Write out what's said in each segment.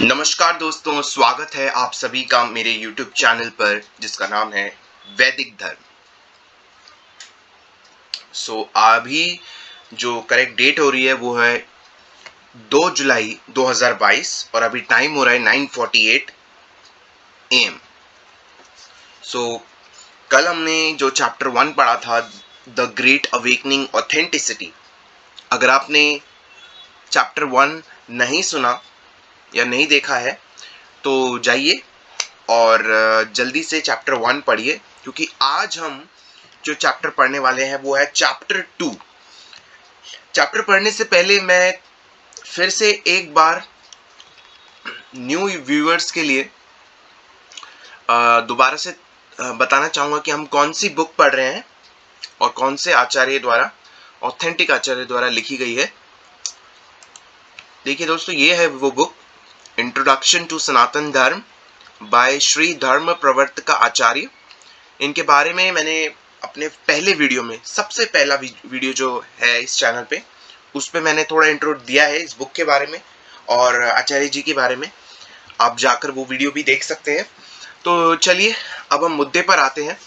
नमस्कार दोस्तों, स्वागत है आप सभी का मेरे YouTube चैनल पर जिसका नाम है वैदिक धर्म। अभी जो करेक्ट डेट हो रही है वो है 2 जुलाई 2022 और अभी टाइम हो रहा है 9:48 AM। कल हमने जो चैप्टर 1 पढ़ा था, द ग्रेट अवेकनिंग ऑथेंटिसिटी। अगर आपने चैप्टर 1 नहीं सुना या नहीं देखा है तो जाइए और जल्दी से चैप्टर 1 पढ़िए, क्योंकि आज हम जो चैप्टर पढ़ने वाले हैं वो है चैप्टर 2। चैप्टर पढ़ने से पहले मैं फिर से एक बार न्यू व्यूअर्स के लिए दोबारा से बताना चाहूँगा कि हम कौन सी बुक पढ़ रहे हैं और कौन से आचार्य द्वारा, ऑथेंटिक आचार्य द्वारा लिखी गई है। देखिए दोस्तों, ये है वो बुक, इंट्रोडक्शन टू सनातन धर्म बाय श्री धर्म प्रवर्तक आचार्य। इनके बारे में मैंने अपने पहले वीडियो में, सबसे पहला वीडियो जो है इस चैनल पे, उस पे मैंने थोड़ा इंट्रो दिया है इस बुक के बारे में और आचार्य जी के बारे में। आप जाकर वो वीडियो भी देख सकते हैं। तो चलिए अब हम मुद्दे पर आते हैं।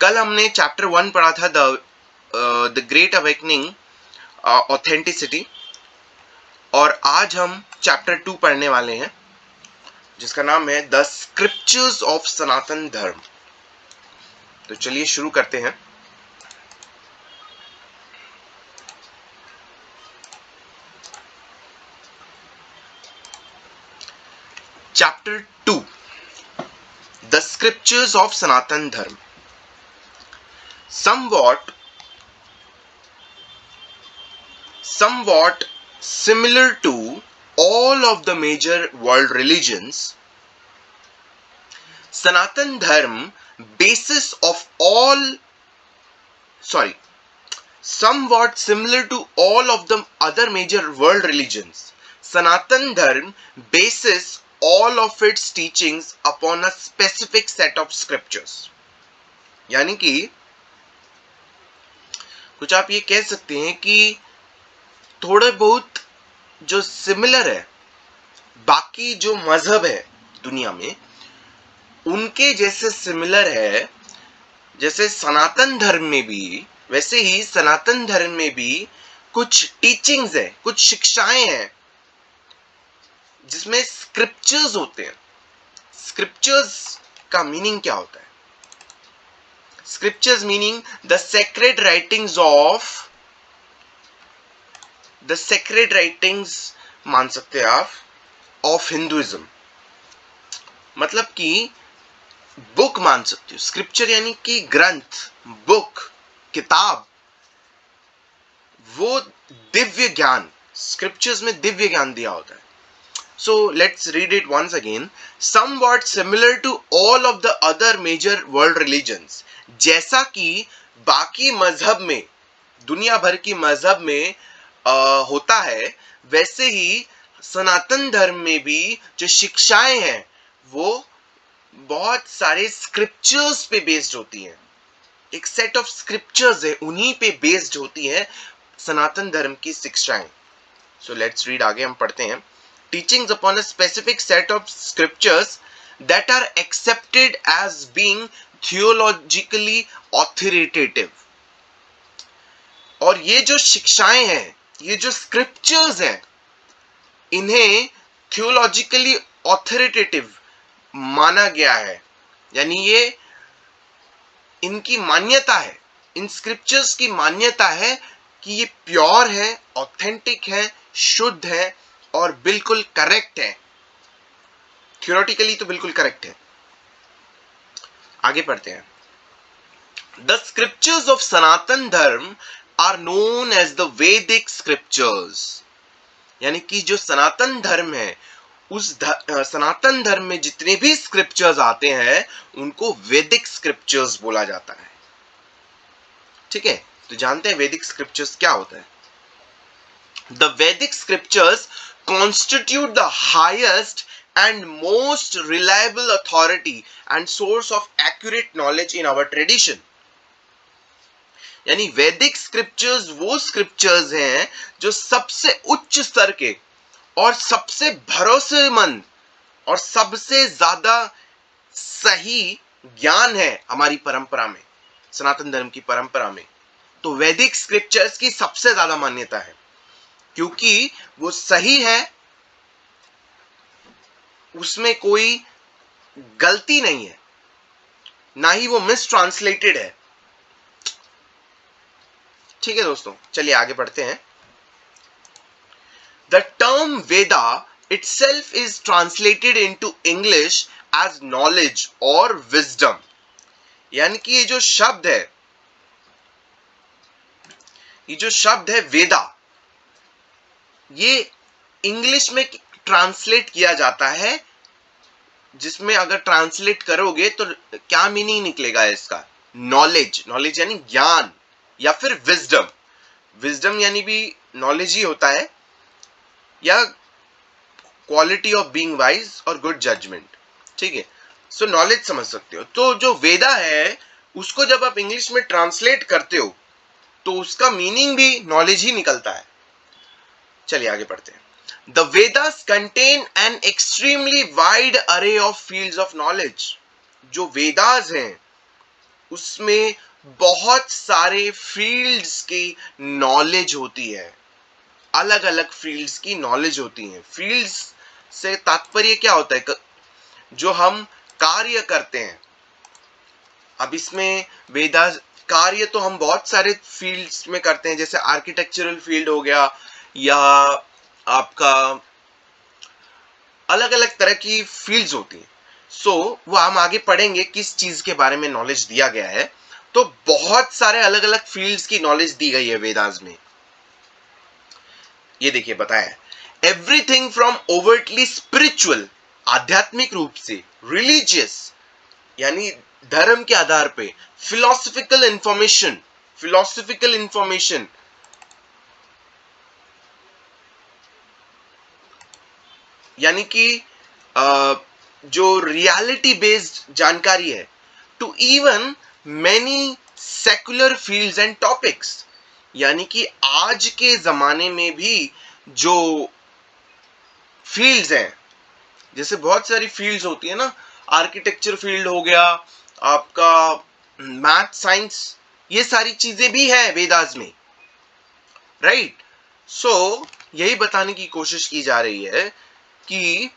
कल हमने चैप्टर 1 पढ़ा था, द ग्रेट अवेकनिंग ऑथेंटिसिटी, और आज हम चैप्टर 2 पढ़ने वाले हैं जिसका नाम है द स्क्रिप्चर्स ऑफ सनातन धर्म। तो चलिए शुरू करते हैं। Chapter 2, The Scriptures of Sanatan Dharma. Somewhat similar to all of the major world religions, Sanatan Dharma basis of all somewhat similar to all of the other major world religions, Sanatan Dharma bases all of its teachings upon a specific set of scriptures. यानी कि कुछ आप ये कह सकते हैं कि थोड़े बहुत जो सिमिलर है बाकी जो मजहब है दुनिया में, उनके जैसे सिमिलर है जैसे सनातन धर्म में भी, वैसे ही सनातन धर्म में भी कुछ टीचिंग्स है, कुछ शिक्षाएं हैं जिसमें स्क्रिप्चर्स होते हैं। स्क्रिप्चर्स का मीनिंग क्या होता है? Scriptures meaning the sacred writings मान सकते हैं आप ऑफ हिंदुइज्म, मतलब कि बुक मान सकते हो। स्क्रिप्चर यानी कि ग्रंथ, बुक, किताब, वो दिव्य ज्ञान, स्क्रिप्चर्स में दिव्य ज्ञान दिया होता है। So let's read it once again. Somewhat similar to all of the other major world religions, जैसा कि बाकी मजहब में, दुनिया भर की मजहब में होता है, वैसे ही सनातन धर्म में भी जो शिक्षाएं हैं वो बहुत सारे स्क्रिप्चर्स पे बेस्ड होती हैं। एक सेट ऑफ स्क्रिप्चर्स है, उन्हीं पे बेस्ड होती है सनातन धर्म की शिक्षाएं। सो लेट्स रीड, आगे हम पढ़ते हैं। Teachings upon a specific set of scriptures that are accepted as being theologically authoritative. और ये जो शिक्षाएं हैं, ये जो स्क्रिप्चर्स हैं, इन्हें थियोलॉजिकली ऑथोरिटेटिव माना गया है। यानी ये इनकी मान्यता है, इन स्क्रिप्चर्स की मान्यता है कि ये प्योर है, ऑथेंटिक है, शुद्ध है और बिल्कुल करेक्ट है। थ्योरेटिकली तो बिल्कुल करेक्ट है। आगे पढ़ते हैं। द स्क्रिप्चर्स ऑफ सनातन धर्म are known as the Vedic scriptures. यानी कि जो सनातन धर्म है, उस सनातन धर्म में जितने भी स्क्रिप्चर्स आते हैं उनको वैदिक स्क्रिप्चर्स बोला जाता है। ठीक है, तो जानते हैं वैदिक स्क्रिप्चर्स क्या होता है। The Vedic scriptures constitute the highest and most reliable authority and source of accurate knowledge in our tradition. यानी वैदिक स्क्रिप्चर्स वो स्क्रिप्चर्स हैं जो सबसे उच्च स्तर के और सबसे भरोसेमंद और सबसे ज्यादा सही ज्ञान है हमारी परंपरा में, सनातन धर्म की परंपरा में, तो वैदिक स्क्रिप्चर्स की सबसे ज्यादा मान्यता है, क्योंकि वो सही है, उसमें कोई गलती नहीं है, ना ही वो मिस ट्रांसलेटेड है। ठीक है दोस्तों, चलिए आगे बढ़ते हैं। The term Veda itself is translated into English as knowledge और wisdom। यानी कि ये जो शब्द है वेदा, ये इंग्लिश में ट्रांसलेट किया जाता है, जिसमें अगर ट्रांसलेट करोगे तो क्या मीनिंग निकलेगा इसका? नॉलेज, नॉलेज यानी ज्ञान, या फिर विजडम, विजडम यानी भी नॉलेज ही होता है, या क्वालिटी ऑफ बीइंग वाइज और गुड जजमेंट। ठीक है, सो नॉलेज समझ सकते हो। तो जो वेदा है उसको जब आप इंग्लिश में ट्रांसलेट करते हो तो उसका मीनिंग भी नॉलेज ही निकलता है। चलिए आगे पढ़ते हैं। The Vedas contain an extremely wide अरे ऑफ फील्ड्स ऑफ नॉलेज। जो वेदास हैं उसमें बहुत सारे फील्ड्स की नॉलेज होती है, अलग अलग फील्ड्स की नॉलेज होती है। फील्ड्स से तात्पर्य क्या होता है? जो हम कार्य करते हैं। अब इसमें वेदास कार्य तो हम बहुत सारे फील्ड्स में करते हैं, जैसे आर्किटेक्चरल फील्ड हो गया, या आपका अलग अलग तरह की फील्ड्स होती हैं। सो वो हम आगे पढ़ेंगे किस चीज के बारे में नॉलेज दिया गया है। तो बहुत सारे अलग अलग फील्ड्स की नॉलेज दी गई है वेदास में। ये देखिए बताया है, एवरीथिंग फ्रॉम ओवर्टली स्पिरिचुअल, आध्यात्मिक रूप से, रिलीजियस यानी धर्म के आधार पे, फिलोसफिकल इंफॉर्मेशन यानी कि जो रियलिटी बेस्ड जानकारी है, to even many secular fields and topics, यानी कि आज के जमाने में भी जो फील्ड्स हैं, जैसे बहुत सारी फील्ड्स होती है ना, आर्किटेक्चर फील्ड हो गया, आपका मैथ साइंस, ये सारी चीजें भी है वेदास में, राइट। सो यही बताने की कोशिश की जा रही है कि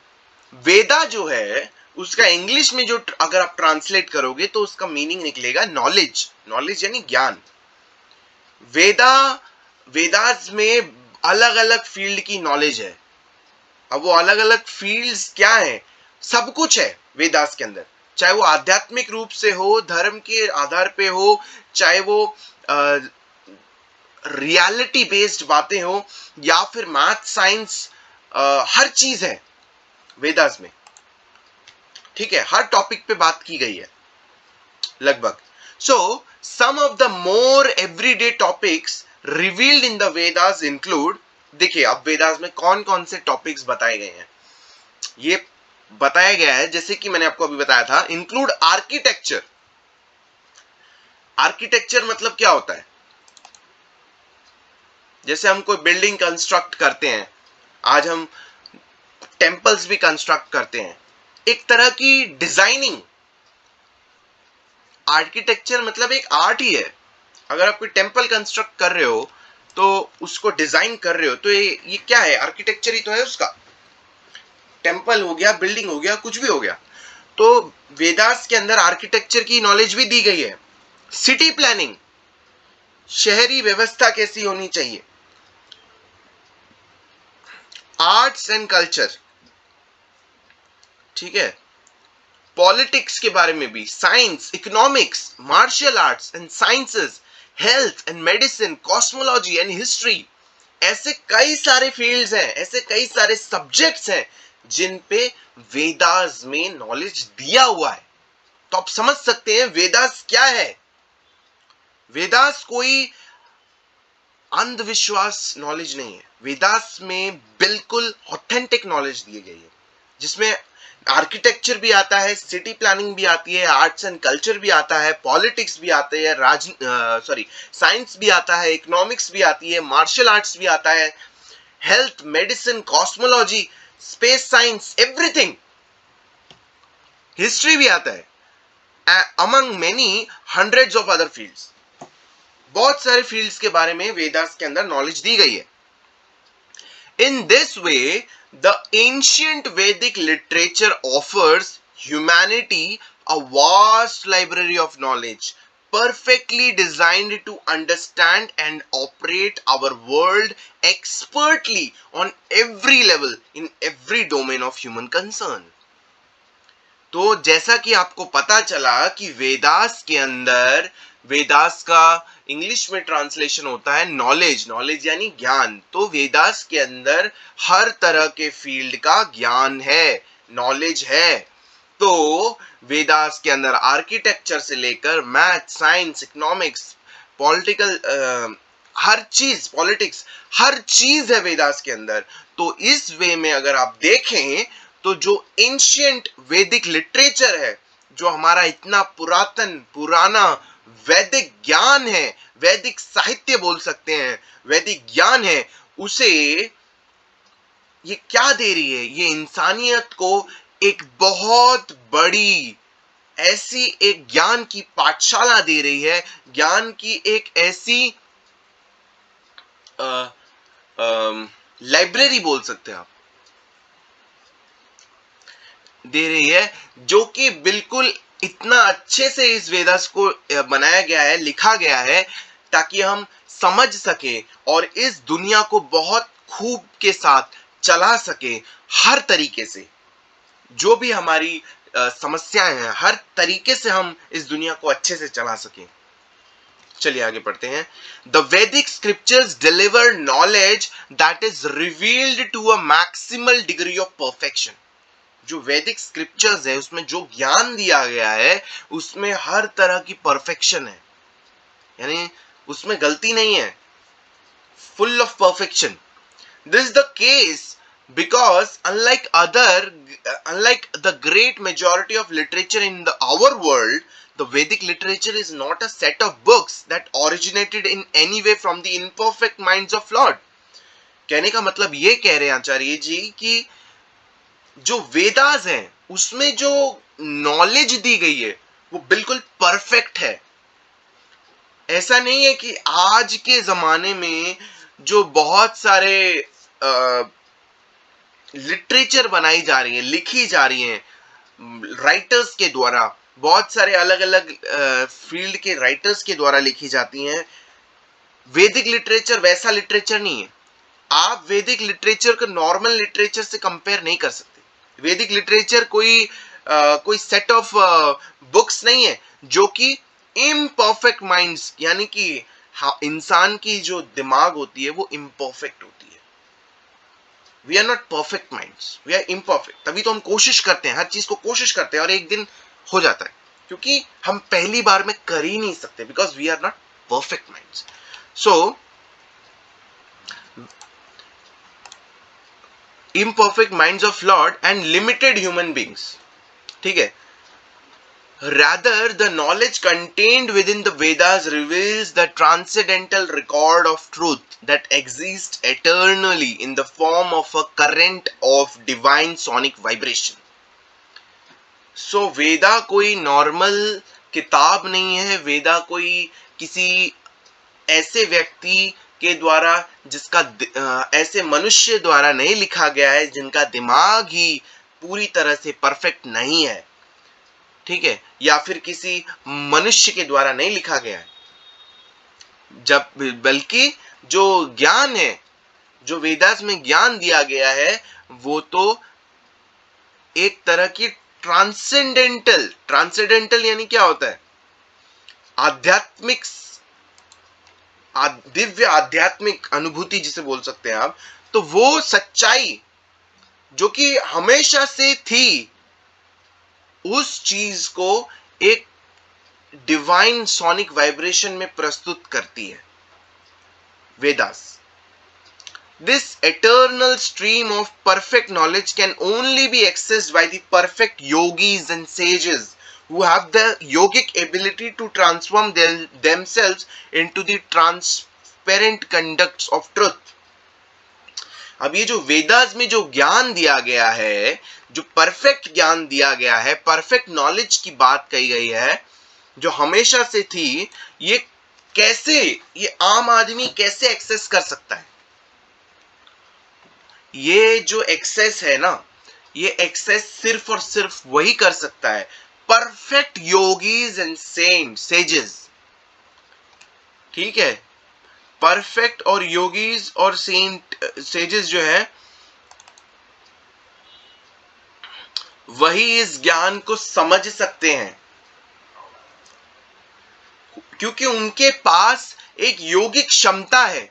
वेदा जो है उसका इंग्लिश में जो अगर आप ट्रांसलेट करोगे तो उसका मीनिंग निकलेगा नॉलेज, नॉलेज यानी ज्ञान। वेदास में अलग अलग फील्ड की नॉलेज है। अब वो अलग अलग फील्ड्स क्या है? सब कुछ है वेदास के अंदर, चाहे वो आध्यात्मिक रूप से हो, धर्म के आधार पे हो, चाहे वो रियलिटी बेस्ड बातें हो, या फिर मैथ साइंस, हर चीज है वेदास में। ठीक है, हर टॉपिक पे बात की गई है लगभग। So some of the more everyday topics revealed in the Vedas include, देखिए अब वेदास में कौन कौन से टॉपिक्स बताए गए हैं ये बताया गया है, जैसे कि मैंने आपको अभी बताया था, इंक्लूड आर्किटेक्चर। आर्किटेक्चर मतलब क्या होता है? जैसे हम कोई बिल्डिंग कंस्ट्रक्ट करते हैं, आज हम टेम्पल्स भी कंस्ट्रक्ट करते हैं, एक तरह की डिजाइनिंग। आर्किटेक्चर मतलब एक आर्ट ही है। अगर आप कोई टेम्पल कंस्ट्रक्ट कर रहे हो तो उसको डिजाइन कर रहे हो, तो ये क्या है? आर्किटेक्चर ही तो है उसका। टेम्पल हो गया, बिल्डिंग हो गया, कुछ भी हो गया। तो वेदास के अंदर आर्किटेक्चर की नॉलेज भी दी गई है। सिटी प्लानिंग, शहरी व्यवस्था कैसी होनी चाहिए, आर्ट्स एंड कल्चर, ठीक है, पॉलिटिक्स के बारे में भी, science, economics, martial arts and sciences, health and medicine, cosmology and history, ऐसे कई सारे फील्ड्स हैं, ऐसे कई सारे सब्जेक्ट्स हैं जिन पे वेदास में नॉलेज दिया हुआ है। तो आप समझ सकते हैं वेदास क्या है। वेदास कोई अंधविश्वास नॉलेज नहीं है, वेदास में बिल्कुल ऑथेंटिक नॉलेज दी गई है, जिसमें आर्किटेक्चर भी आता है, सिटी प्लानिंग भी आती है, आर्ट्स एंड कल्चर भी आता है, पॉलिटिक्स भी आते हैं, साइंस भी आता है, इकोनॉमिक्स भी आती है, मार्शल आर्ट्स भी आता है, health, medicine, cosmology, space science, everything. History भी आता है, among many hundreds of other fields. बहुत सारे फील्ड्स के बारे में वेदास के अंदर नॉलेज दी गई है। In this way, the ancient Vedic literature offers humanity a vast library of knowledge, perfectly designed to understand and operate our world expertly on every level, in every domain of human concern. तो जैसा कि आपको पता चला कि वेदास के अंदर, वेदास का इंग्लिश में ट्रांसलेशन होता है नॉलेज, नॉलेज यानी ज्ञान। तो वेदास के अंदर हर तरह के फील्ड का ज्ञान है, नॉलेज है। तो वेदास के अंदर आर्किटेक्चर से लेकर मैथ, साइंस, इकोनॉमिक्स, पॉलिटिकल, हर चीज, पॉलिटिक्स, हर चीज है वेदास के अंदर। तो इस वे में अगर आप देखें तो जो एंशियंट वैदिक लिटरेचर है, जो हमारा इतना पुराना वैदिक ज्ञान है, वैदिक साहित्य बोल सकते हैं, वैदिक ज्ञान है, उसे ये क्या दे रही है? ये इंसानियत को एक बहुत बड़ी ऐसी एक ज्ञान की पाठशाला दे रही है, ज्ञान की एक ऐसी लाइब्रेरी बोल सकते हैं आप, दे रही है, जो कि बिल्कुल इतना अच्छे से इस वेदास को बनाया गया है, लिखा गया है, ताकि हम समझ सके और इस दुनिया को बहुत खूब के साथ चला सके। हर तरीके से जो भी हमारी समस्याएं हैं, हर तरीके से हम इस दुनिया को अच्छे से चला सके। चलिए आगे पढ़ते हैं। The Vedic scriptures deliver knowledge that is revealed to a maximal degree of perfection. जो वैदिक स्क्रिप्चर्स है उसमें जो ज्ञान दिया गया है उसमें हर तरह की परफेक्शन है, यानी उसमें गलती नहीं है, full of perfection. This is the case because unlike the great majority of literature in our world, the Vedic literature is not a set of books that originated in any way from the imperfect minds of Lord। कहने का मतलब ये कह रहे हैं आचार्य जी कि जो वेदास हैं उसमें जो नॉलेज दी गई है वो बिल्कुल परफेक्ट है। ऐसा नहीं है कि आज के जमाने में जो बहुत सारे लिटरेचर बनाई जा रही है, लिखी जा रही है राइटर्स के द्वारा, बहुत सारे अलग अलग फील्ड के राइटर्स के द्वारा लिखी जाती हैं, वैदिक लिटरेचर वैसा लिटरेचर नहीं है। आप वैदिक लिटरेचर को नॉर्मल लिटरेचर से कंपेयर नहीं कर सकते। वैदिक लिटरेचर कोई सेट ऑफ बुक्स नहीं है जो कि इम्परफेक्ट माइंड्स, यानी कि इंसान की जो दिमाग होती है वो इम्परफेक्ट होती है। We are not perfect minds, we are imperfect. तभी तो हम कोशिश करते हैं, हर चीज को कोशिश करते हैं और एक दिन हो जाता है, क्योंकि हम पहली बार में कर ही नहीं सकते, because we are not perfect minds. So imperfect minds of Lord and limited human beings, ठीक है। Rather, the knowledge contained within the Vedas reveals the transcendental record of truth that exists eternally in the form of a current of divine sonic vibration। So, वेदा कोई normal किताब नहीं है, वेदा कोई किसी ऐसे व्यक्ति के द्वारा, जिसका ऐसे मनुष्य द्वारा नहीं लिखा गया है जिनका दिमाग ही पूरी तरह से परफेक्ट नहीं है, ठीक है, या फिर किसी मनुष्य के द्वारा नहीं लिखा गया है, जब बल्कि जो ज्ञान है, जो वेदास में ज्ञान दिया गया है, वो तो एक तरह की ट्रांसेंडेंटल यानी क्या होता है? आध्यात्मिक, दिव्य आध्यात्मिक अनुभूति जिसे बोल सकते हैं आप। तो वो सच्चाई जो कि हमेशा से थी, उस चीज को एक डिवाइन सोनिक वाइब्रेशन में प्रस्तुत करती है Vedas. This eternal stream of perfect knowledge can only be accessed by the perfect yogis and sages who have the yogic ability to transform themselves into the transparent conducts of truth। अब ये जो वेदास में जो ज्ञान दिया गया है, जो परफेक्ट ज्ञान दिया गया है, परफेक्ट नॉलेज की बात कही गई है, जो हमेशा से थी, ये कैसे, ये आम आदमी कैसे एक्सेस कर सकता है? ये जो एक्सेस है ना, ये एक्सेस सिर्फ और सिर्फ वही कर सकता है, परफेक्ट योगीज एंड सेजेस। ठीक है, परफेक्ट और योगीज और सेजेस जो है, वही इस ज्ञान को समझ सकते हैं, क्योंकि उनके पास एक योगिक क्षमता है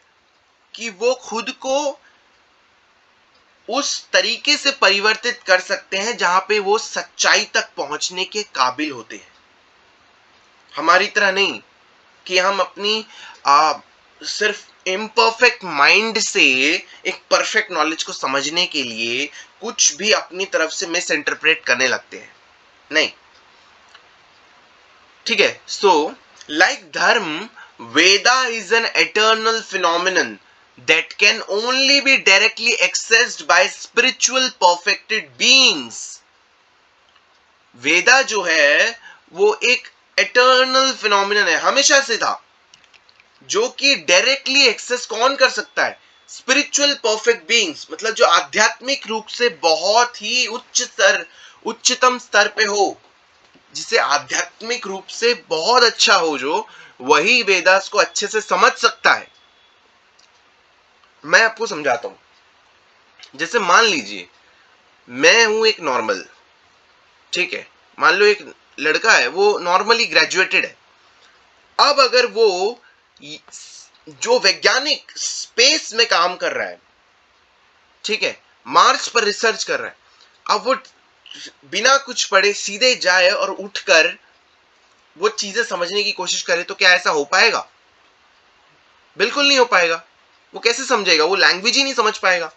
कि वो खुद को उस तरीके से परिवर्तित कर सकते हैं जहां पे वो सच्चाई तक पहुंचने के काबिल होते हैं। हमारी तरह नहीं कि हम अपनी सिर्फ इम्परफेक्ट माइंड से एक परफेक्ट नॉलेज को समझने के लिए कुछ भी अपनी तरफ से मिस इंटरप्रेट करने लगते हैं। नहीं, ठीक है। So like dharma, Veda is an eternal phenomenon that can only be directly accessed by spiritual perfected beings. वेदा जो है वो एक एटर्नल फिनोमिनन है, हमेशा से था, जो कि डायरेक्टली एक्सेस कौन कर सकता है? स्पिरिचुअल परफेक्ट बीइंग्स, मतलब जो आध्यात्मिक रूप से बहुत ही उच्चतम स्तर पे हो, जिसे आध्यात्मिक रूप से बहुत अच्छा हो, जो वही वेदास को अच्छे से समझ सकता है। मैं आपको समझाता हूं। जैसे मान लीजिए मैं हूं एक नॉर्मल, ठीक है, मान लो एक लड़का है, वो नॉर्मली ग्रेजुएटेड है। अब अगर वो जो वैज्ञानिक स्पेस में काम कर रहा है, ठीक है, मार्स पर रिसर्च कर रहा है, अब वो बिना कुछ पढ़े सीधे जाए और उठकर वो चीजें समझने की कोशिश करे, तो क्या ऐसा हो पाएगा? बिल्कुल नहीं हो पाएगा। वो कैसे समझेगा? वो लैंग्वेज ही नहीं समझ पाएगा।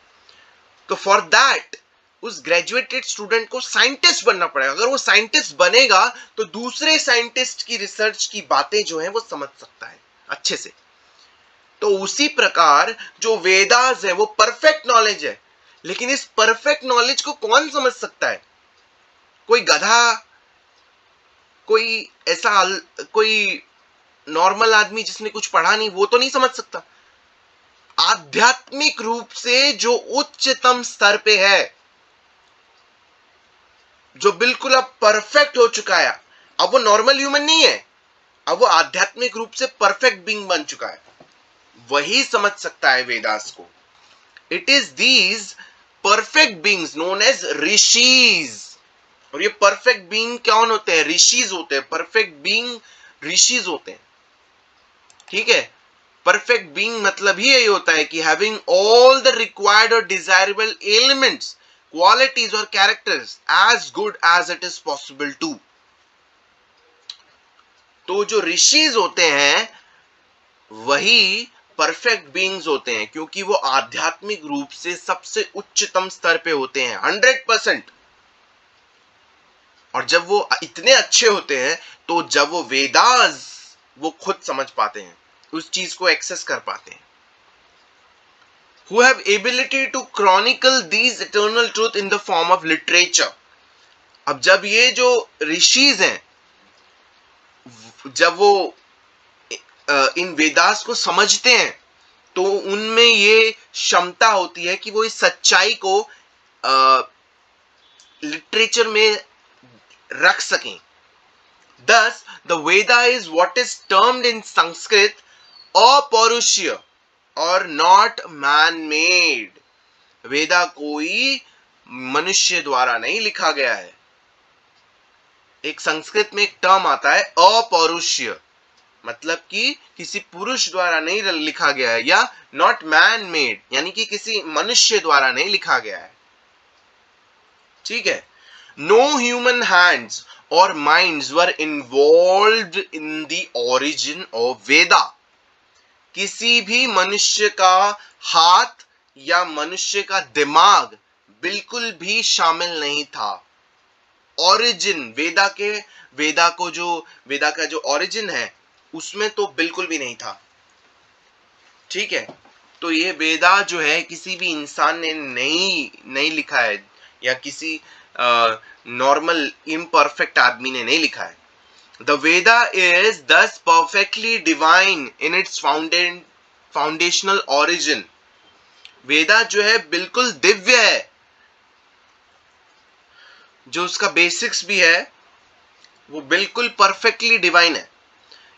तो फॉर दैट उस ग्रेजुएटेड स्टूडेंट को साइंटिस्ट बनना पड़ेगा। अगर वो साइंटिस्ट बनेगा तो दूसरे साइंटिस्ट की रिसर्च की बातें जो हैं वो समझ सकता है अच्छे से। तो उसी प्रकार जो वेदास है वो परफेक्ट नॉलेज है, लेकिन इस परफेक्ट नॉलेज को कौन समझ सकता है? कोई गधा, कोई ऐसा कोई नॉर्मल आदमी जिसने कुछ पढ़ा नहीं, वो तो नहीं समझ सकता। आध्यात्मिक रूप से जो उच्चतम स्तर पे है, जो बिल्कुल अब परफेक्ट हो चुका है, अब वो नॉर्मल ह्यूमन नहीं है, अब वो आध्यात्मिक रूप से परफेक्ट बीइंग बन चुका है, वही समझ सकता है वेदास को। It is these perfect beings known as rishis. और ये परफेक्ट बीइंग कौन होते हैं? ऋषिज होते हैं। परफेक्ट बीइंग ऋषिज होते हैं, ठीक है। परफेक्ट बीइंग मतलब ही यही होता है कि हैविंग ऑल द रिक्वायर्ड और डिजायरेबल एलिमेंट्स, क्वालिटीज और characters as good as it is possible to. तो जो ऋषिज होते हैं वही परफेक्ट बीइंग्स होते हैं, क्योंकि वो आध्यात्मिक रूप से सबसे उच्चतम स्तर पे होते हैं 100%। और जब वो इतने अच्छे होते हैं, तो जब वो वेदास वो खुद समझ पाते हैं, उस चीज को एक्सेस कर पाते हैं। Who have ability to chronicle these eternal truth in the form of literature. अब जब ये जो ऋषिज हैं, जब वो इन वेदास को समझते हैं, तो उनमें ये क्षमता होती है कि वो इस सच्चाई को लिटरेचर में रख सकें। Thus, the Veda is what is termed in Sanskrit अपौरुषीय और नॉट मैन मेड। वेदा कोई मनुष्य द्वारा नहीं लिखा गया है। एक संस्कृत में एक टर्म आता है अपौरुषीय, मतलब कि किसी पुरुष द्वारा नहीं लिखा गया है, या नॉट मैन मेड, यानी कि किसी मनुष्य द्वारा नहीं लिखा गया है, ठीक है। नो ह्यूमन हैंड्स और minds were involved in the origin of Veda. किसी भी मनुष्य का हाथ या मनुष्य का दिमाग बिल्कुल भी शामिल नहीं था ओरिजिन, वेदा का जो ओरिजिन है उसमें तो बिल्कुल भी नहीं था, ठीक है। तो ये वेदा जो है किसी भी इंसान ने नहीं लिखा है, या किसी नॉर्मल इम्परफेक्ट आदमी ने नहीं लिखा है. The Veda is thus perfectly divine in its foundational origin. वेदा जो है बिल्कुल दिव्य है, जो उसका बेसिक्स भी है वो बिल्कुल परफेक्टली डिवाइन है.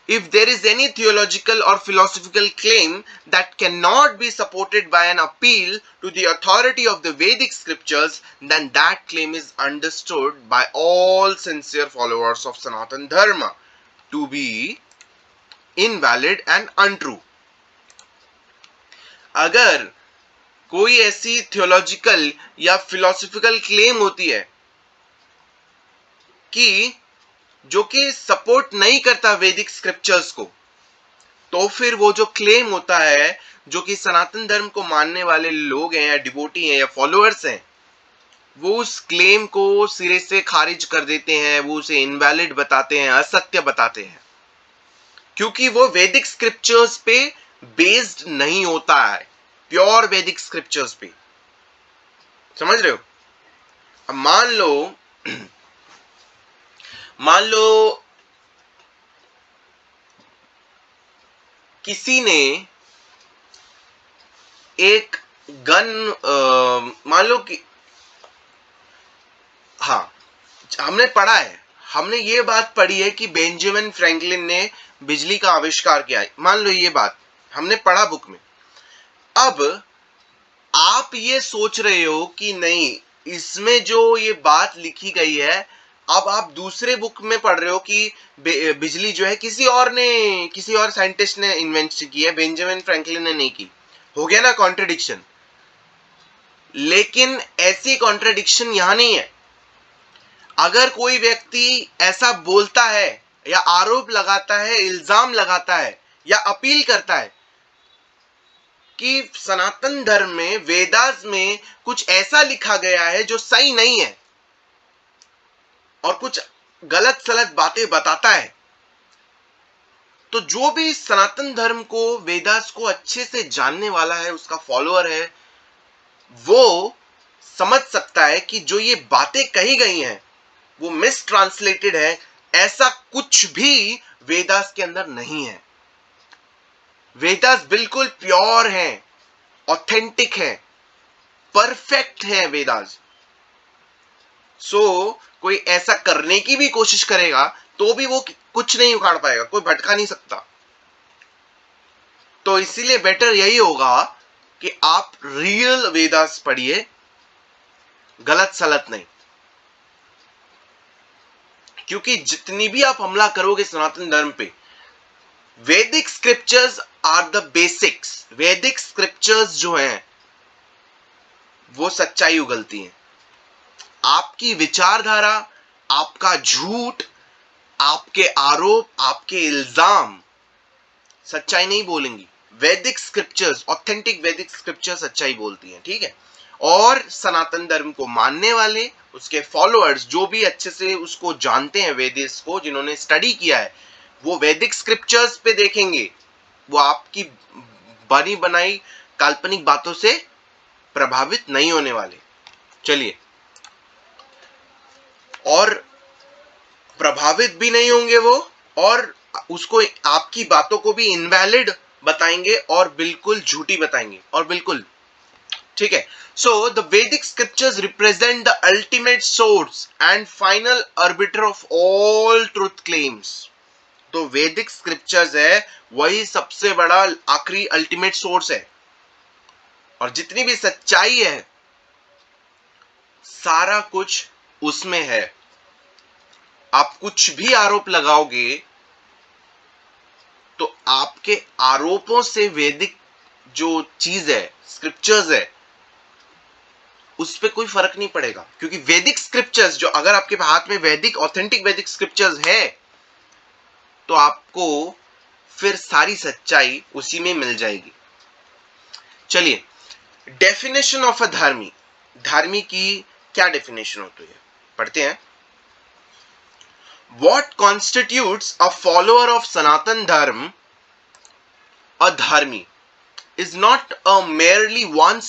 If there is any theological or philosophical claim that cannot be supported by an appeal to the authority of the Vedic scriptures, then that claim is understood by all sincere followers of Sanatan Dharma to be invalid and untrue. अगर कोई ऐसी theological या philosophical claim होती है कि जो कि support नहीं करता वैदिक स्क्रिप्चर्स को, तो फिर वो जो क्लेम होता है, जो कि सनातन धर्म को मानने वाले लोग हैं या डिवोटी हैं या फॉलोअर्स हैं, वो उस क्लेम को सिरे से खारिज कर देते हैं, वो उसे इनवैलिड बताते हैं, असत्य बताते हैं, क्योंकि वो वैदिक स्क्रिप्चर्स पे बेस्ड नहीं होता है, प्योर वैदिक स्क्रिप्चर्स पे. समझ रहे हो? अब मान लो किसी ने एक गन, मान लो कि हाँ, हमने पढ़ा है, हमने ये बात पढ़ी है कि बेंजामिन फ्रैंकलिन ने बिजली का आविष्कार किया है. मान लो ये बात हमने पढ़ा बुक में. अब आप ये सोच रहे हो कि नहीं, इसमें जो ये बात लिखी गई है, अब आप दूसरे बुक में पढ़ रहे हो कि बिजली जो है किसी और साइंटिस्ट ने इन्वेंट की है, बेंजामिन फ्रैंकलिन ने नहीं की. हो गया ना कॉन्ट्रडिक्शन? लेकिन ऐसी कॉन्ट्रडिक्शन यहां नहीं है. अगर कोई व्यक्ति ऐसा बोलता है या आरोप लगाता है, इल्जाम लगाता है या अपील करता है कि सनातन धर्म में, वेदास में कुछ ऐसा लिखा गया है जो सही नहीं है और कुछ गलत सलत बातें बताता है, तो जो भी सनातन धर्म को, वेदास को अच्छे से जानने वाला है, उसका फॉलोअर है, वो समझ सकता है कि जो ये बातें कही गई हैं वो मिस ट्रांसलेटेड है. ऐसा कुछ भी वेदास के अंदर नहीं है. वेदास बिल्कुल प्योर है, ऑथेंटिक है, परफेक्ट है वेदास. कोई ऐसा करने की भी कोशिश करेगा तो भी वो कुछ नहीं उखाड़ पाएगा, कोई भटका नहीं सकता. तो इसीलिए बेटर यही होगा कि आप रियल वेदास पढ़िए, गलत सलत नहीं. क्योंकि जितनी भी आप हमला करोगे सनातन धर्म पे, वैदिक स्क्रिप्चर्स आर द बेसिक्स. वैदिक स्क्रिप्चर्स जो हैं वो सच्चाई उगलती हैं. आपकी विचारधारा, आपका झूठ, आपके आरोप, आपके इल्जाम सच्चाई नहीं बोलेंगी. वैदिक स्क्रिप्चर्स, ऑथेंटिक वैदिक स्क्रिप्चर्स सच्चाई बोलती हैं. ठीक है? और सनातन धर्म को मानने वाले, उसके फॉलोअर्स, जो भी अच्छे से उसको जानते हैं, वेदिस को, जिन्होंने स्टडी किया है, वो वैदिक स्क्रिप्चर्स पे देखेंगे. वो आपकी बनी बनाई काल्पनिक बातों से प्रभावित नहीं होने वाले. चलिए, और प्रभावित भी नहीं होंगे वो, और उसको, आपकी बातों को भी इनवैलिड बताएंगे और बिल्कुल झूठी बताएंगे, और बिल्कुल ठीक है. So the Vedic scriptures represent the ultimate source and final arbiter of all truth claims. तो वैदिक स्क्रिप्चर्स है वही सबसे बड़ा आखिरी अल्टीमेट सोर्स है, और जितनी भी सच्चाई है सारा कुछ उसमें है. आप कुछ भी आरोप लगाओगे तो आपके आरोपों से वैदिक जो चीज है, स्क्रिप्चर्स है, उस पर कोई फर्क नहीं पड़ेगा. क्योंकि वैदिक स्क्रिप्चर्स, जो अगर आपके हाथ में वैदिक, ऑथेंटिक वैदिक स्क्रिप्चर्स है, तो आपको फिर सारी सच्चाई उसी में मिल जाएगी. चलिए, डेफिनेशन ऑफ अ धार्मी. धार्मी की क्या डेफिनेशन होती है, पढ़ते हैं. What constitutes a follower of Sanatan Dharma, a dharmi, is not a merely one's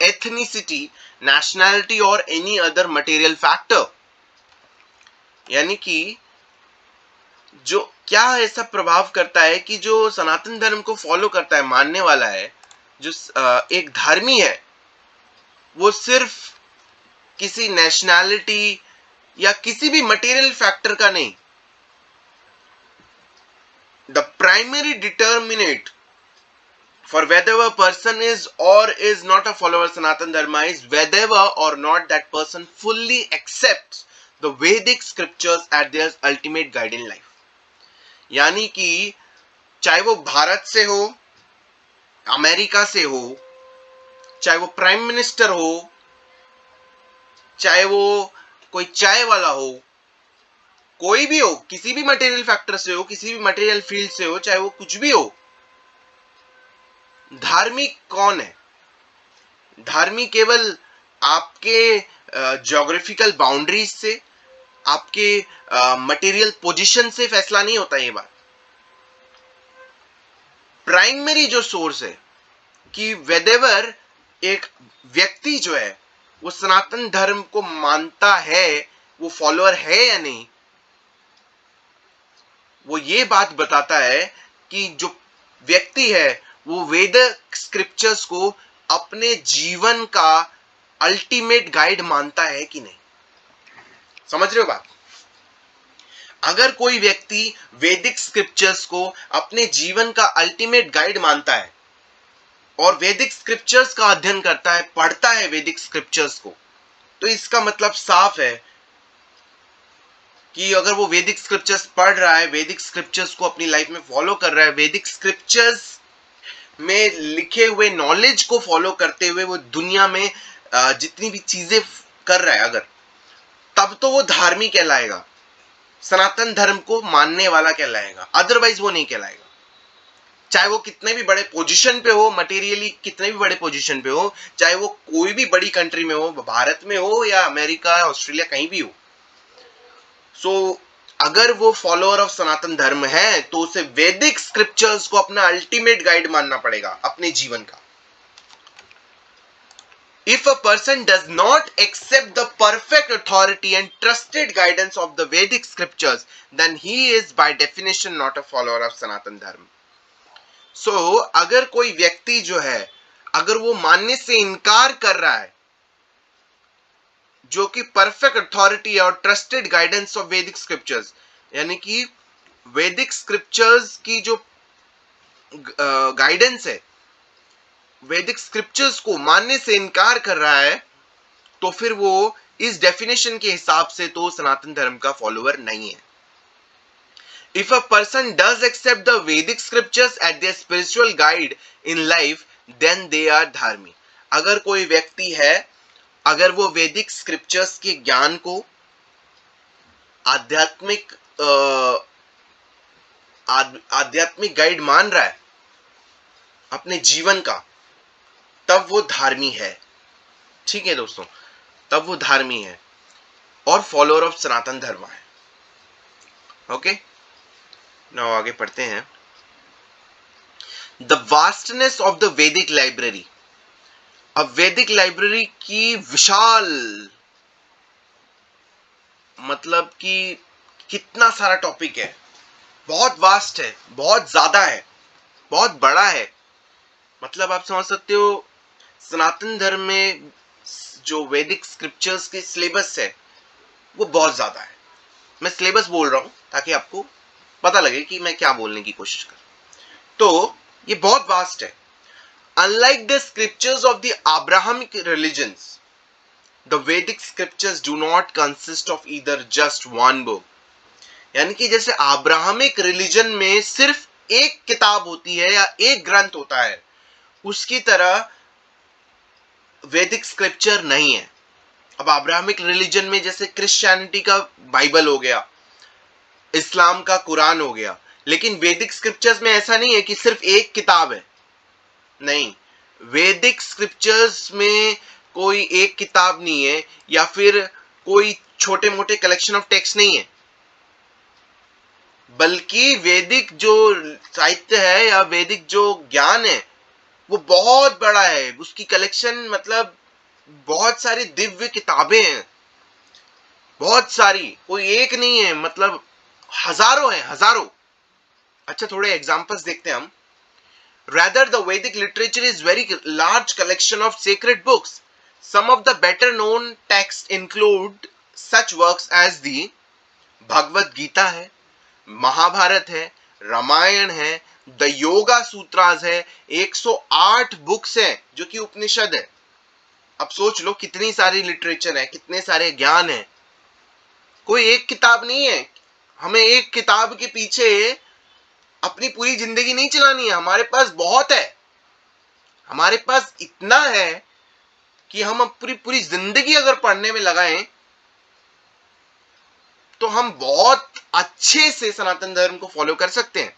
ethnicity, nationality or any other material factor. यानी कि जो क्या ऐसा प्रभाव करता है कि जो सनातन धर्म को फॉलो करता है, मानने वाला है, जो एक धर्मी है, वो सिर्फ किसी नेशनैलिटी या किसी भी मटेरियल फैक्टर का नहीं. The primary determinate for whether a person is or is not a follower of Sanatan Dharma is whether or not that person fully accepts the Vedic scriptures as their ultimate guide in life. यानी कि चाहे वो भारत से हो, America से हो, चाहे वो प्राइम मिनिस्टर हो, चाहे वो कोई चाय वाला हो, कोई भी हो, किसी भी मटेरियल फैक्टर से हो, किसी भी मटेरियल फील्ड से हो, चाहे वो कुछ भी हो, धार्मिक कौन है? धार्मिक केवल आपके ज्योग्राफिकल बाउंड्रीज से, आपके मटेरियल पोजीशन से फैसला नहीं होता. ये बात प्राइमरी जो सोर्स है कि वेदेवर एक व्यक्ति जो है वो सनातन धर्म को मानता है, वो फॉलोअर है या नहीं, वो ये बात बताता है कि जो व्यक्ति है वो वेद स्क्रिप्चर्स को अपने जीवन का अल्टीमेट गाइड मानता है कि नहीं. समझ रहे हो बात? अगर कोई व्यक्ति वैदिक स्क्रिप्चर्स को अपने जीवन का अल्टीमेट गाइड मानता है और वैदिक स्क्रिप्चर्स का अध्ययन करता है, पढ़ता है वैदिक स्क्रिप्चर्स को, तो इसका मतलब साफ है कि अगर वो वैदिक स्क्रिप्चर्स पढ़ रहा है, वैदिक स्क्रिप्चर्स को अपनी लाइफ में फॉलो कर रहा है, वैदिक स्क्रिप्चर्स में लिखे हुए नॉलेज को फॉलो करते हुए वो दुनिया में जितनी भी चीजें कर रहा है, अगर, तब तो वो धार्मिक कहलाएगा, सनातन धर्म को मानने वाला कहलाएगा. अदरवाइज वो नहीं कहलाएगा. चाहे वो कितने भी बड़े पोजीशन पे हो, मटेरियली कितने भी बड़े पोजीशन पे हो, चाहे वो कोई भी बड़ी कंट्री में हो, भारत में हो या अमेरिका, ऑस्ट्रेलिया, कहीं भी हो. सो अगर वो फॉलोअर ऑफ सनातन धर्म है तो उसे वैदिक स्क्रिप्चर्स को अपना अल्टीमेट गाइड मानना पड़ेगा अपने जीवन का. If a person does not accept the perfect authority and trusted guidance of the Vedic scriptures, then he is by definition not a follower of Sanatan Dharma. So, अगर कोई व्यक्ति जो है, अगर वो मानने से इनकार कर रहा है जो कि परफेक्ट अथॉरिटी और ट्रस्टेड गाइडेंस ऑफ वैदिक स्क्रिप्चर्स, यानी कि वैदिक स्क्रिप्चर्स की जो गाइडेंस है, वैदिक स्क्रिप्चर्स को मानने से इनकार कर रहा है, तो फिर वो इस डेफिनेशन के हिसाब से तो सनातन धर्म का फॉलोअर नहीं है. If a person does accept the Vedic scriptures as their spiritual guide in life, then they are dharmi. अगर कोई व्यक्ति है, अगर वो वैदिक स्क्रिप्चर्स के ज्ञान को आध्यात्मिक गाइड मान रहा है अपने जीवन का, तब वो धार्मी है. ठीक है दोस्तों, तब वो धार्मी है और फॉलोअर ऑफ सनातन धर्म है. ओके, नाउ आगे पढ़ते हैं. द वास्टनेस ऑफ द वैदिक लाइब्रेरी. अब वैदिक लाइब्रेरी की विशाल, मतलब कि कितना सारा टॉपिक है, बहुत वास्ट है, बहुत ज्यादा है, बहुत बड़ा है. मतलब आप समझ सकते हो सनातन धर्म में जो वैदिक स्क्रिप्चर्स के सिलेबस है वो बहुत ज्यादा है. मैं सिलेबस बोल रहा हूं ताकि आपको पता लगे कि मैं क्या बोलने की कोशिश कर. तो ये बहुत वास्ट है. Unlike the scriptures of the Abrahamic religions, the Vedic scriptures do not consist of either just one book. यानी कि जैसे अब्राहमिक रिलीजन में सिर्फ एक किताब होती है या एक ग्रंथ होता है, उसकी तरह वैदिक स्क्रिप्चर नहीं है. अब अब्राहमिक रिलीजन में जैसे क्रिश्चियनिटी का बाइबल हो गया, इस्लाम का कुरान हो गया, लेकिन वैदिक स्क्रिप्चर्स में ऐसा नहीं है कि सिर्फ एक किताब है. नहीं, वैदिक स्क्रिप्चर्स में कोई एक किताब नहीं है या फिर कोई छोटे मोटे कलेक्शन ऑफ टेक्स्ट नहीं है. बल्कि वैदिक जो साहित्य है या वैदिक जो ज्ञान है वो बहुत बड़ा है, उसकी कलेक्शन मतलब बहुत सारी दिव्य किताबें हैं, बहुत सारी, कोई एक नहीं है, मतलब हजारों हैं, हजारों। अच्छा थोड़े एग्जांपल्स देखते हैं हम। Rather, the Vedic literature is very large collection of sacred books. Some of the better known texts include such works as the Bhagavad Gita है, महाभारत है, रामायण है, द योगा सूत्रास है, 108 बुक्स हैं जो कि उपनिषद है। अब सोच लो कितनी सारी लिटरेचर है, कितने सारे ज्ञान है, कोई एक किताब नहीं है। हमें एक किताब के पीछे अपनी पूरी जिंदगी नहीं चलानी है, हमारे पास बहुत है, हमारे पास इतना है कि हम पूरी पूरी जिंदगी अगर पढ़ने में लगाएं तो हम बहुत अच्छे से सनातन धर्म को फॉलो कर सकते हैं।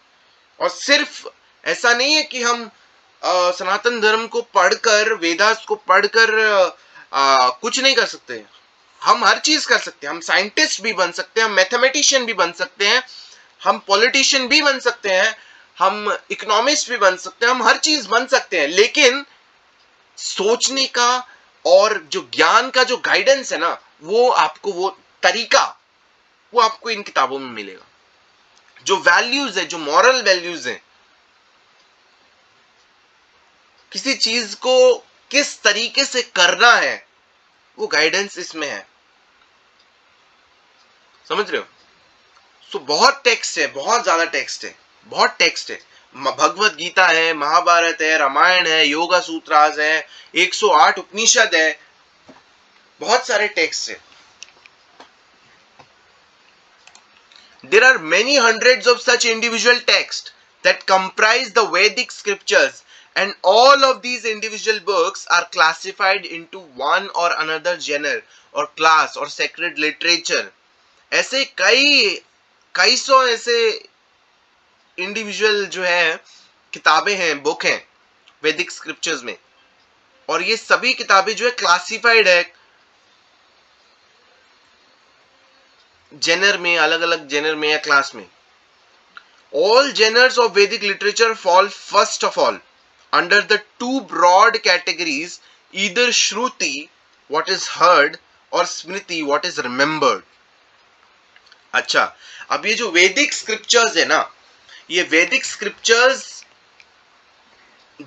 और सिर्फ ऐसा नहीं है कि हम सनातन धर्म को पढ़कर, वेदास को पढ़कर कुछ नहीं कर सकते, हम हर चीज कर सकते हैं। हम साइंटिस्ट भी बन सकते हैं, हम मैथमेटिशियन भी बन सकते हैं, हम पॉलिटिशियन भी बन सकते हैं, हम इकोनॉमिस्ट भी बन सकते हैं, हम हर चीज बन सकते हैं। लेकिन सोचने का और जो ज्ञान का जो गाइडेंस है ना, वो आपको, वो तरीका वो आपको इन किताबों में मिलेगा। जो वैल्यूज है, जो मॉरल वैल्यूज है, किसी चीज को किस तरीके से करना है, वो गाइडेंस इसमें है। समझ रहे हो? सो बहुत टेक्स्ट है, बहुत ज्यादा टेक्स्ट है, बहुत टेक्स्ट है। भगवत गीता है, महाभारत है, रामायण है, योगा सूत्रास है, 108 उपनिषद है, बहुत सारे टेक्स्ट है। There are many hundreds of such individual texts that comprise the Vedic scriptures, and all of these individual books are classified into one or another genre or class or sacred literature. ऐसे कई सौ ऐसे individual जो है किताबें हैं, book हैं वैदिक स्क्रिप्चर्स में, और ये सभी किताबें जो है क्लासिफाइड है जेनर में, अलग अलग जेनर में या क्लास में। All genres of Vedic literature fall first of all under the two broad categories, either Shruti, what is heard, और Smriti, what is remembered. अच्छा, अब ये जो वैदिक स्क्रिप्चर्स है ना, ये वैदिक स्क्रिप्चर्स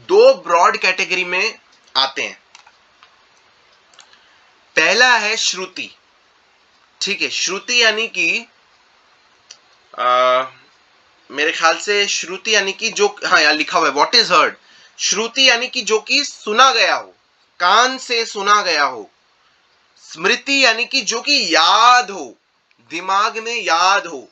दो ब्रॉड कैटेगरी में आते हैं। पहला है श्रुति, ठीक है। श्रुति यानी कि मेरे ख्याल से श्रुति यानी कि जो, हाँ यहाँ लिखा हुआ है व्हाट इज हर्ड। श्रुति यानी कि जो कि सुना गया हो, कान से सुना गया हो। स्मृति यानी कि जो कि याद हो, दिमाग में याद हो।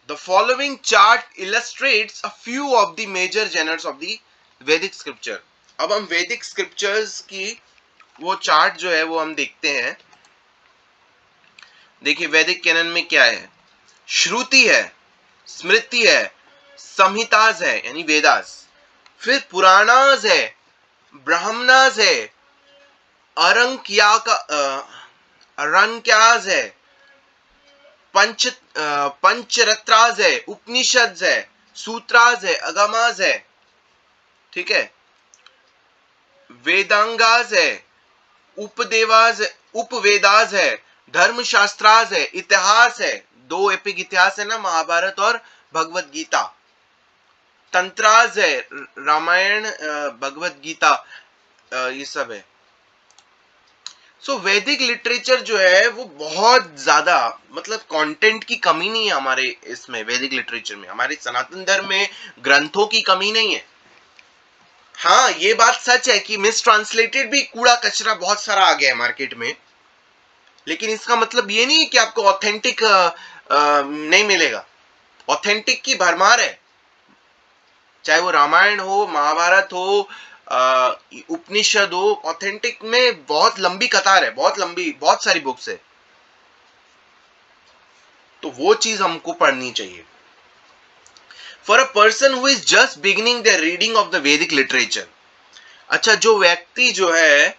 The following chart illustrates a few of the major genres of the Vedic scripture. अब हम वैदिक स्क्रिप्चर्स की वो चार्ट जो है वो हम देखते हैं। देखिए वैदिक कैनन में क्या है, श्रुति है, स्मृति है, संहिताज है यानी वेदास, फिर पुराणास है, ब्राह्मणास है, अरंक्यास है, पंचरत्रास है, उपनिषद है, सूत्रास है, अगमास है, ठीक है, वेदांगास है, उपवेदास है, धर्मशास्त्रास है, इतिहास है, दो एपिक इतिहास है ना, महाभारत और भगवत गीता, तंत्रास है, रामायण, भगवत गीता, ये सब है। सो वैदिक लिटरेचर जो है वो बहुत ज्यादा, मतलब कंटेंट की कमी नहीं है हमारे इसमें वैदिक लिटरेचर में, हमारे सनातन धर्म में ग्रंथों की कमी नहीं है। हाँ ये बात सच है कि मिस ट्रांसलेटेड भी कूड़ा कचरा बहुत सारा आ गया है मार्केट में, लेकिन इसका मतलब ये नहीं है कि आपको ऑथेंटिक नहीं मिलेगा। ऑथेंटिक की भरमार है, चाहे वो रामायण हो, महाभारत हो, उपनिषद हो, ऑथेंटिक में बहुत लंबी कतार है, बहुत लंबी, बहुत सारी बुक्स है। तो वो चीज हमको पढ़नी चाहिए। For a person who is just beginning the reading of the वैदिक लिटरेचर, अच्छा जो व्यक्ति जो है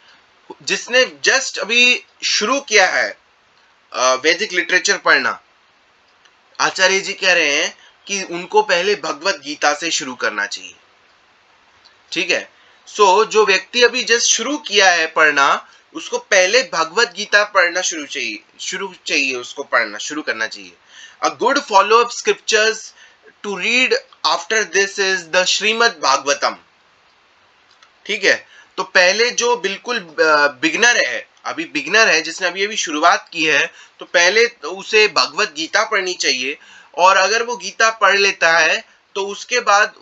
जिसने जस्ट अभी शुरू किया है वैदिक लिटरेचर पढ़ना, आचार्य जी कह रहे हैं कि उनको पहले भगवत गीता से शुरू करना चाहिए। ठीक है, सो जो व्यक्ति अभी जस्ट शुरू किया है पढ़ना, उसको पहले भगवत गीता पढ़ना शुरू चाहिए उसको पढ़ना शुरू करना चाहिए। A good follow up scriptures to read after this is the Shrimad Bhagavatam. ठीक है, तो पहले जो बिल्कुल बिगनर है, अभी बिगनर है, जिसने अभी अभी शुरुआत की है, तो पहले तो उसे भगवत गीता पढ़नी चाहिए। और अगर वो गीता पढ़ लेता है तो उसके बाद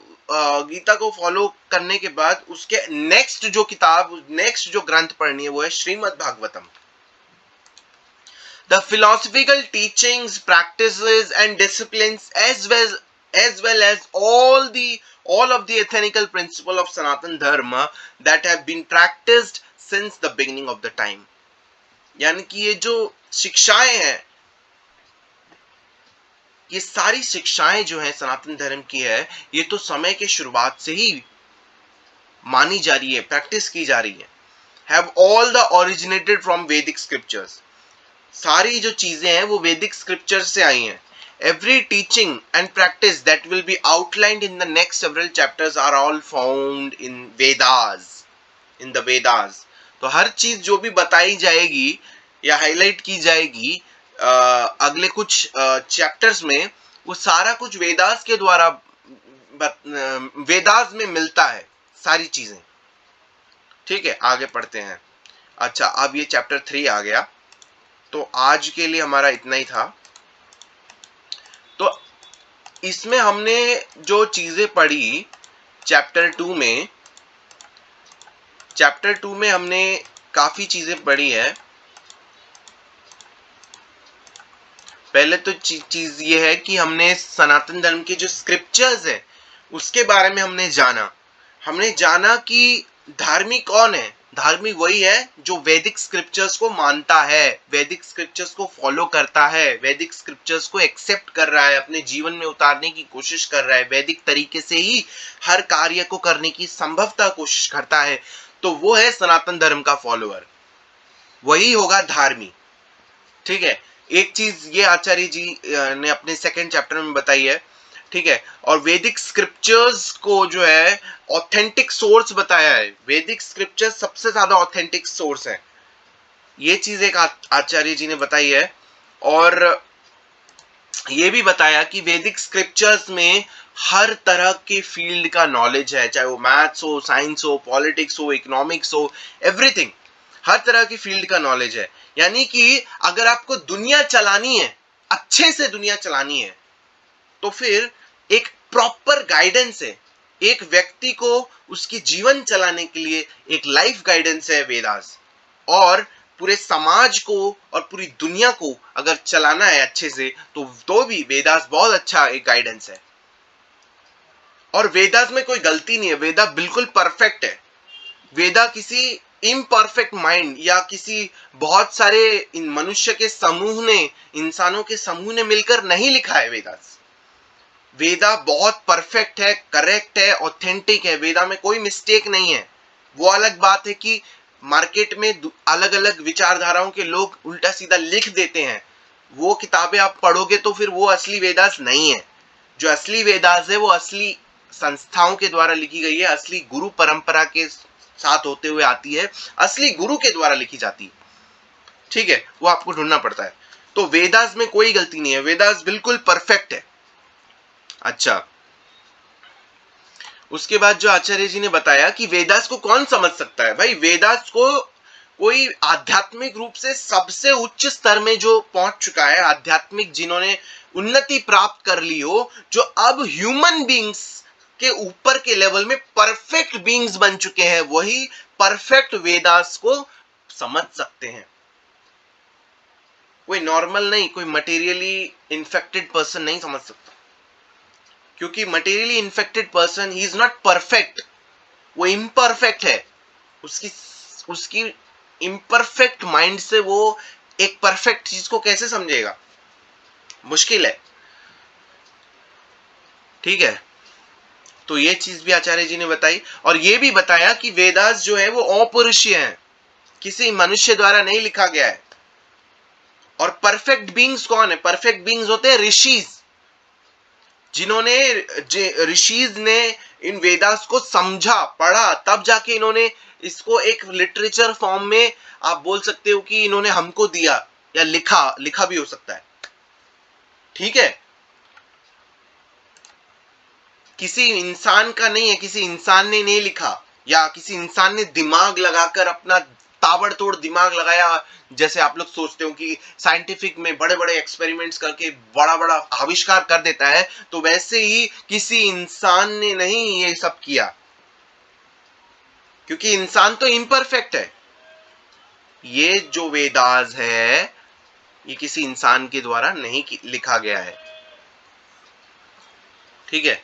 गीता को फॉलो करने के बाद उसके नेक्स्ट जो ग्रंथ पढ़नी है वो है Shrimad Bhagavatam. The philosophical teachings, practices and disciplines as well as all of the ethical principle of Sanatan Dharma that have been practiced since the beginning of the time। यानी कि ये जो शिक्षाएं हैं, ये सारी शिक्षाएं जो हैं सनातन धर्म की है, ये तो समय के शुरुआत से ही मानी जा रही है, प्रैक्टिस की जा रही है। Have all the originated from Vedic scriptures। सारी जो चीजें हैं वो वैदिक स्क्रिप्चर से आई हैं। Every teaching and practice that will be outlined in the next several chapters are all found in Vedas, in the Vedas। तो हर चीज जो भी बताई जाएगी या हाईलाइट की जाएगी अगले कुछ चैप्टर्स में, वो सारा कुछ वेदास के द्वारा वेदास में मिलता है सारी चीजें। ठीक है, आगे पढ़ते हैं। अच्छा, अब ये चैप्टर 3 आ गया, तो आज के लिए हमारा इतना ही था। तो इसमें हमने जो चीजें पढ़ी चैप्टर 2 में हमने काफी चीजें पढ़ी है। पहले तो चीज ये है कि हमने सनातन धर्म के जो स्क्रिप्चर्स है उसके बारे में हमने जाना कि धार्मिक कौन है। धार्मिक वही है जो वैदिक स्क्रिप्चर्स को मानता है, वैदिक स्क्रिप्चर्स को फॉलो करता है, वैदिक स्क्रिप्चर्स को एक्सेप्ट कर रहा है, अपने जीवन में उतारने की कोशिश कर रहा है, वैदिक तरीके से ही हर कार्य को करने की संभवतः कोशिश करता है, तो वो है सनातन धर्म का फॉलोअर, वही होगा धार्मिक। ठीक है, एक चीज ये आचार्य जी ने अपने सेकंड चैप्टर में बताई है। ठीक है, और वैदिक स्क्रिप्चर्स को जो है ऑथेंटिक सोर्स बताया है। वैदिक स्क्रिप्चर्स सबसे ज्यादा ऑथेंटिक सोर्स है, ये चीज एक आचार्य जी ने बताई है। और ये भी बताया कि वैदिक स्क्रिप्चर्स में हर तरह के फील्ड का नॉलेज है, चाहे वो मैथ्स हो, साइंस हो, पॉलिटिक्स हो, इकोनॉमिक्स हो, एवरीथिंग, हर तरह की फील्ड का नॉलेज है। यानी कि अगर आपको दुनिया चलानी है, अच्छे से दुनिया चलानी है, तो फिर एक प्रॉपर गाइडेंस है, एक व्यक्ति को उसकी जीवन चलाने के लिए एक लाइफ गाइडेंस है वेदास। और पूरे समाज को और पूरी दुनिया को अगर चलाना है अच्छे से, तो भी वेदास बहुत अच्छा एक गाइडेंस है। और वेदास में कोई गलती नहीं है, वेदा बिल्कुल परफेक्ट है। वेदा किसी इम्परफेक्ट माइंड या किसी बहुत सारे मनुष्य के समूह ने, इंसानों के समूह ने मिलकर नहीं लिखा है वेदास। वेदा बहुत परफेक्ट है, करेक्ट है, ऑथेंटिक है, वेदा में कोई मिस्टेक नहीं है। वो अलग बात है कि मार्केट में अलग अलग विचारधाराओं के लोग उल्टा सीधा लिख देते हैं, वो किताबें आप पढ़ोगे तो फिर वो असली वेदास नहीं है। जो असली वेदास है वो असली संस्थाओं के द्वारा लिखी गई है, असली गुरु परंपरा के साथ होते हुए आती है, असली गुरु के द्वारा लिखी जाती है। ठीक है, वो आपको ढूंढना पड़ता है। तो वेदास में कोई गलती नहीं है, वेदास बिल्कुल परफेक्ट है। अच्छा, उसके बाद जो आचार्य जी ने बताया कि वेदास को कौन समझ सकता है। भाई, वेदास को कोई आध्यात्मिक रूप से सबसे उच्च स्तर में जो पहुंच चुका है, आध्यात्मिक जिन्होंने उन्नति प्राप्त कर ली हो, जो अब ह्यूमन बीइंग्स के ऊपर के लेवल में परफेक्ट बीइंग्स बन चुके हैं, वही परफेक्ट वेदास को समझ सकते हैं। कोई नॉर्मल नहीं, कोई मटेरियली इन्फेक्टेड पर्सन नहीं समझ सकता, क्योंकि materially infected person he is not perfect, वो इम्परफेक्ट है। उसकी इम्परफेक्ट माइंड से वो एक परफेक्ट चीज को कैसे समझेगा, मुश्किल है। ठीक है, तो ये चीज भी आचार्य जी ने बताई। और ये भी बताया कि वेदास जो है वो अपौरुषीय है, किसी मनुष्य द्वारा नहीं लिखा गया है। और परफेक्ट बीइंग्स कौन है? परफेक्ट बीइंग्स होते हैं ऋषिज, जिन्होंने ऋषिज ने इन वेदास को समझा, पढ़ा, तब जाके इन्होंने इसको एक लिटरेचर फॉर्म में आप बोल सकते हो कि इन्होंने हमको दिया, या लिखा भी हो सकता है। ठीक है, किसी इंसान का नहीं है, किसी इंसान ने नहीं लिखा, या किसी इंसान ने दिमाग लगाकर अपना ताबड़तोड़ दिमाग लगाया, जैसे आप लोग सोचते हो कि साइंटिफिक में बड़े बड़े एक्सपेरिमेंट्स करके बड़ा बड़ा आविष्कार कर देता है, तो वैसे ही किसी इंसान ने नहीं ये सब किया, क्योंकि इंसान तो इम्परफेक्ट है। ये जो वेदास है ये किसी इंसान के द्वारा नहीं लिखा गया है। ठीक है,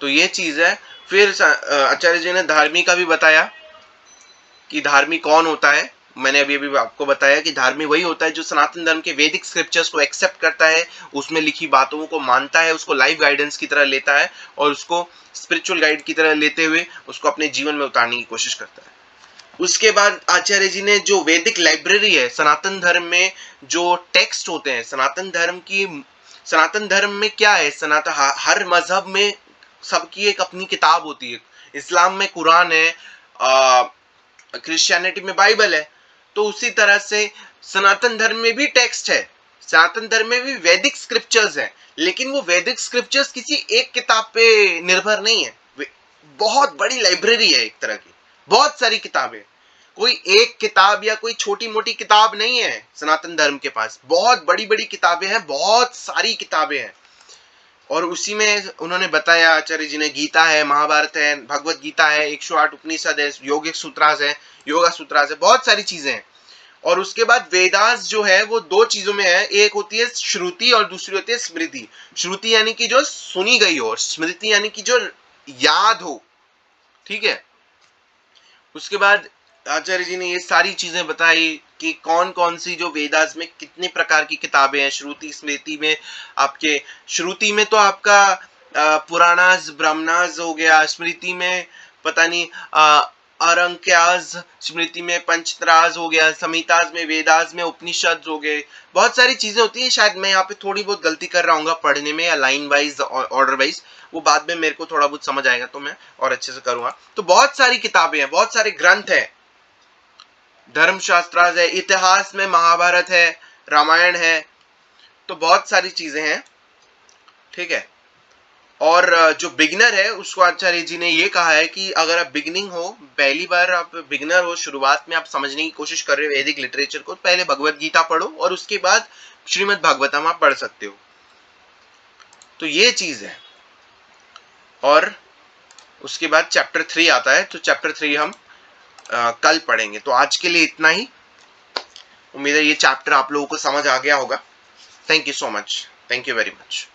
तो ये चीज है। फिर आचार्य जी ने धार्मिक का भी बताया कि धार्मिक कौन होता है। मैंने अभी अभी आपको बताया कि धार्मिक वही होता है जो सनातन धर्म के वैदिक स्क्रिप्चर्स को एक्सेप्ट करता है, उसमें लिखी बातों को मानता है, उसको लाइफ गाइडेंस की तरह लेता है और उसको स्पिरिचुअल गाइड की तरह लेते हुए उसको अपने जीवन में उतारने की कोशिश करता है। उसके बाद आचार्य जी ने जो वैदिक लाइब्रेरी है सनातन धर्म में, जो टेक्स्ट होते हैं सनातन धर्म में क्या है, हर मजहब में सबकी एक अपनी किताब होती है। इस्लाम में कुरान है, क्रिश्चियनिटी में बाइबल है, तो उसी तरह से सनातन धर्म में भी टेक्स्ट है, सनातन धर्म में भी वैदिक स्क्रिप्चर्स हैं, लेकिन वो वैदिक स्क्रिप्चर्स किसी एक किताब पे निर्भर नहीं है। बहुत बड़ी लाइब्रेरी है एक तरह की, बहुत सारी किताबें, कोई एक किताब या कोई छोटी मोटी किताब नहीं है। सनातन धर्म के पास बहुत बड़ी बड़ी किताबें हैं, बहुत सारी किताबें हैं। और उसी में उन्होंने बताया आचार्य जी ने, गीता है, महाभारत है, भगवत गीता है, 108 उपनिषद है, योगिक सूत्रास है, योगा सूत्रास है, बहुत सारी चीजें हैं। और उसके बाद वेदास जो है वो दो चीजों में है, एक होती है श्रुति और दूसरी होती है स्मृति। श्रुति यानी कि जो सुनी गई हो, और स्मृति यानी कि जो याद हो। ठीक है, उसके बाद आचार्य जी ने ये सारी चीजें बताई कि कौन कौन सी जो वेदास में कितने प्रकार की किताबें हैं। श्रुति स्मृति में आपके, श्रुति में तो आपका पुराणास ब्राह्मणास हो गया, स्मृति में पता नहीं अरंक्यास, स्मृति में पंचतरास हो गया, संहितास में, वेदास में उपनिषद हो गए, बहुत सारी चीजें होती है। शायद मैं यहाँ पे थोड़ी बहुत गलती कर रहा हूँ पढ़ने में, या लाइन वाइज ऑर्डर वाइज, वो बाद में मेरे को थोड़ा बहुत समझ आएगा तो मैं और अच्छे से करूंगा। तो बहुत सारी किताबें हैं, बहुत सारे ग्रंथ हैं, धर्मशास्त्र है, इतिहास में महाभारत है, रामायण है, तो बहुत सारी चीजें हैं। ठीक है, और जो बिगिनर है उसको आचार्य जी ने ये कहा है कि अगर आप बिगिनिंग हो, पहली बार आप बिगिनर हो, शुरुआत में आप समझने की कोशिश कर रहे हो वैदिक लिटरेचर को, पहले भगवत गीता पढ़ो और उसके बाद श्रीमद् भागवतम आप पढ़ सकते हो। तो ये चीज है। और उसके बाद चैप्टर 3 आता है, तो चैप्टर 3 हम कल पढ़ेंगे। तो आज के लिए इतना ही। उम्मीद है ये चैप्टर आप लोगों को समझ आ गया होगा। Thank you so much, thank you very much.